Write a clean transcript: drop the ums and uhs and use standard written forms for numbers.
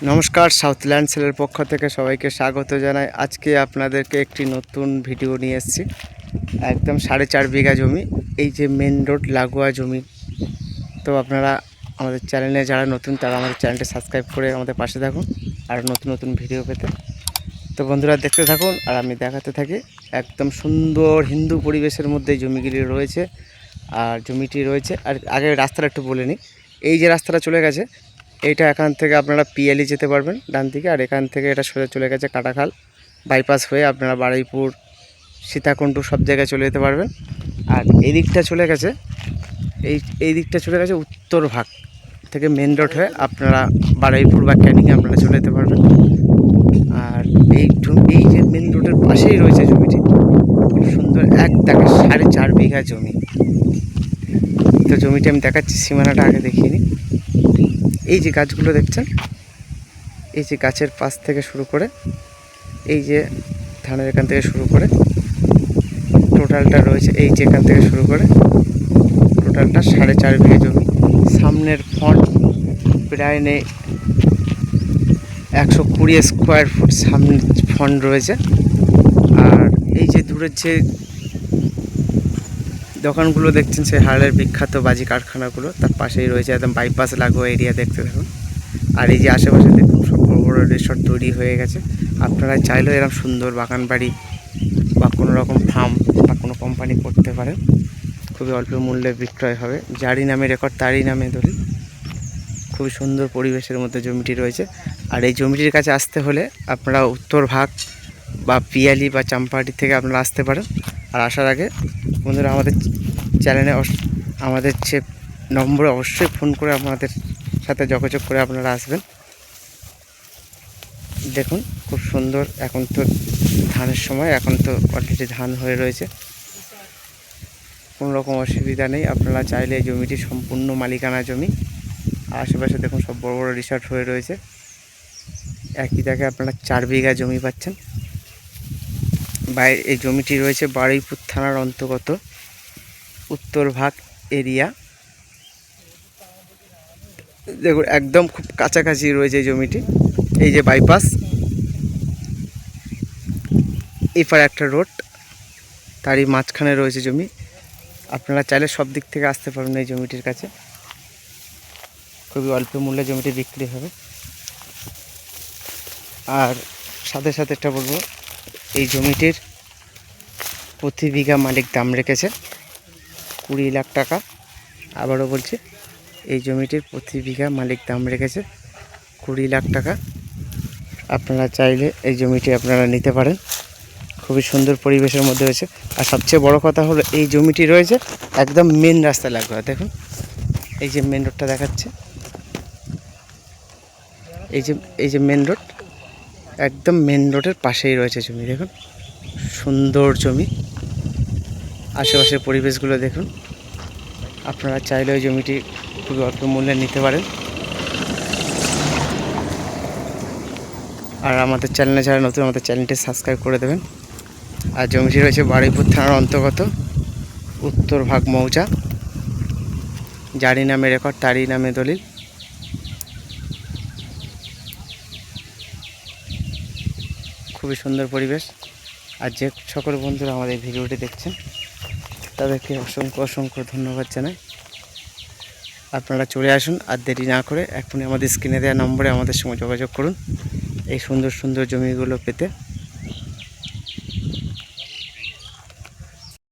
নমস্কার, সাউথল্যান্ড সেলের পক্ষ থেকে সবাইকে স্বাগত জানাই। আজকে আপনাদেরকে একটি নতুন ভিডিও নিয়ে এসেছি। একদম 4.5 বিঘা জমি, এই যে মেন রোড লাগোয়া জমি। তো আপনারা আমাদের চ্যানেলে যারা নতুন তারা আমাদের চ্যানেলটি সাবস্ক্রাইব করে আমাদের পাশে থাকুন আর নতুন নতুন ভিডিও পেতে। তো বন্ধুরা দেখতে থাকুন আর আমি দেখাতে থাকি। একদম সুন্দর হিন্দু পরিবেশের মধ্যে জমিগুলি রয়েছে। আর জমিটি রয়েছে, আর আগে রাস্তাটা একটু বলে নিই। এই যে রাস্তাটা চলে গেছে, এইটা এখান থেকে আপনারা পিএলই যেতে পারবেন ডান দিকে, আর এখান থেকে এটা সোজা চলে গেছে কাটাখাল বাইপাস হয়ে আপনারা বারুইপুর, সীতাকুণ্ড সব জায়গায় চলে যেতে পারবেন। আর এই দিকটা চলে গেছে, এই দিকটা চলে গেছে উত্তর ভাগ থেকে মেন রোড হয়ে আপনারা বারুইপুর বা ক্যানিংয়ে আপনারা চলে যেতে পারবেন। আর এই যে মেন রোডের পাশেই রয়েছে জমিটি, খুব সুন্দর, এক দাগে 4.5 বিঘা জমি। তো জমিটি আমি দেখাচ্ছি, সীমানাটা আগে দেখিয়ে নিই। এই যে গাছগুলো দেখছেন, এই যে গাছের পাশ থেকে শুরু করে এই যে ধানের এখান থেকে শুরু করে টোটালটা রয়েছে, এই যে এখান থেকে শুরু করে টোটালটা 4.5 বিঘা জমি। সামনের ফন্ট প্রায় নেই 120 স্কোয়ার ফুট সামনে ফন্ট রয়েছে। আর এই যে দূরের যে দোকানগুলো দেখছেন, সেই হাড়ের বিখ্যাত বাজি কারখানাগুলো তার পাশেই রয়েছে, একদম বাইপাস লাগোয়া এরিয়া দেখতে থাকুন। আর এই যে আশেপাশে দেখুন সব বড় বড় রিসর্ট তৈরি হয়ে গেছে। আপনারা চাইলেও এরকম সুন্দর বাগান বাড়ি বা কোনো রকম ফার্ম বা কোনো কোম্পানি করতে পারেন, খুবই অল্প মূল্যে বিক্রয় হবে। যারই নামে রেকর্ড তারই নামে দলিল। খুবই সুন্দর পরিবেশের মধ্যে জমিটি রয়েছে। আর এই জমিটির কাছে আসতে হলে আপনারা উত্তর ভাগ বা পিয়ালি বা চাম্পাহাটি থেকে আপনারা আসতে পারেন। আর আসার আগে বন্ধুরা আমাদের চ্যানেলে আমাদের যে নম্বরে অবশ্যই ফোন করে আমাদের সাথে যোগাযোগ করে আপনারা আসবেন। দেখুন খুব সুন্দর, এখন তো ধানের সময়, এখন তো অলরেডি ধান হয়ে রয়েছে, কোনো রকম অসুবিধা নেই। আপনারা চাইলে এই জমিটি সম্পূর্ণ মালিকানা জমি। আশেপাশে দেখুন সব বড় বড় রিসর্ট হয়ে রয়েছে। একই জায়গায় আপনারা 4 বিঘা জমি পাচ্ছেন। এই জমিটি রয়েছে বারুইপুর থানার অন্তর্গত উত্তর ভাগ এরিয়া। দেখুন একদম খুব কাছাকাছি রয়েছে এই জমিটি। এই যে বাইপাস, এপারে একটা রোড, তারই মাঝখানে রয়েছে জমি। আপনারা চাইলে সব দিক থেকে আসতে পারবেন এই জমিটির কাছে। খুবই অল্প মূল্যে জমিটি বিক্রি হবে। আর সাথে সাথে একটা বলবো, এই জমিটির প্রতি বিঘা মালিক দাম রেখেছে 20 লাখ টাকা। আবারও বলছি, এই জমিটির প্রতি বিঘা মালিক দাম রেখেছে 20 লাখ টাকা। আপনারা চাইলে এই জমিটি আপনারা নিতে পারেন। খুবই সুন্দর পরিবেশের মধ্যে রয়েছে। আর সবচেয়ে বড় কথা হলো, এই জমিটি রয়েছে একদম মেন রাস্তা লাগবে। দেখুন এই যে মেন রোডটা দেখাচ্ছে, এই যে মেন রোড, একদম মেন রোডের পাশেই রয়েছে জমি। দেখুন সুন্দর জমি, আশেপাশের পরিবেশগুলো দেখুন। আপনারা চাইলে ওই জমিটি খুবই অল্প মূল্যে নিতে পারেন। আর আমাদের চ্যানেলে যারা নতুন, আমাদের চ্যানেলটি সাবস্ক্রাইব করে দেবেন। আর জমিটি রয়েছে বারুইপুর থানার অন্তর্গত উত্তর ভাগ মৌজা। যারই নামে রেকর্ড তারই নামে দলিল। খুবই সুন্দর পরিবেশ। আর যে সকল বন্ধুরা আমাদের ভিডিওটি দেখছেন তাদেরকে অসংখ্য অসংখ্য ধন্যবাদ জানাই। আপনারা চলে আসুন, আর দেরি না করে এখনই আমাদের স্ক্রিনে দেওয়া নম্বরে আমাদের সঙ্গে যোগাযোগ করুন এই সুন্দর সুন্দর জমিগুলো পেতে।